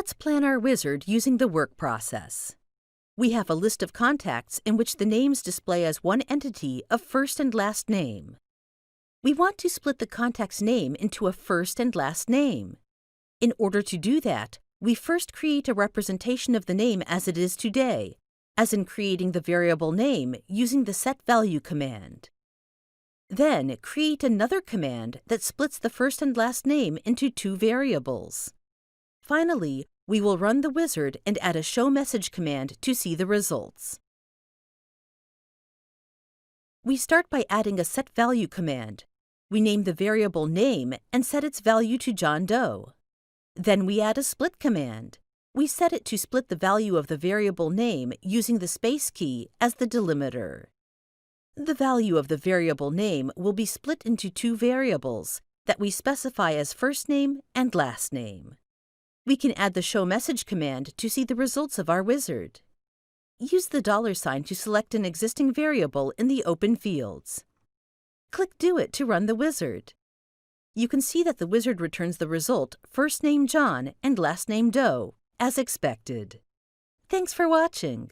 Let's plan our wizard using the work process. We have a list of contacts in which the names display as one entity of first and last name. We want to split the contact's name into a first and last name. In order to do that, we first create a representation of the name as it is today, as in creating the variable name using the setValue command. Then, create another command that splits the first and last name into two variables. Finally, we will run the wizard and add a showMessage command to see the results. We start by adding a setValue command. We name the variable name and set its value to John Doe. Then we add a split command. We set it to split the value of the variable name using the space key as the delimiter. The value of the variable name will be split into two variables that we specify as first name and last name. We can add the showMessage command to see the results of our wizard. Use the $sign to select an existing variable in the open fields. Click Do It to run the wizard. You can see that the wizard returns the result first name John and last name Doe, as expected. Thanks for watching.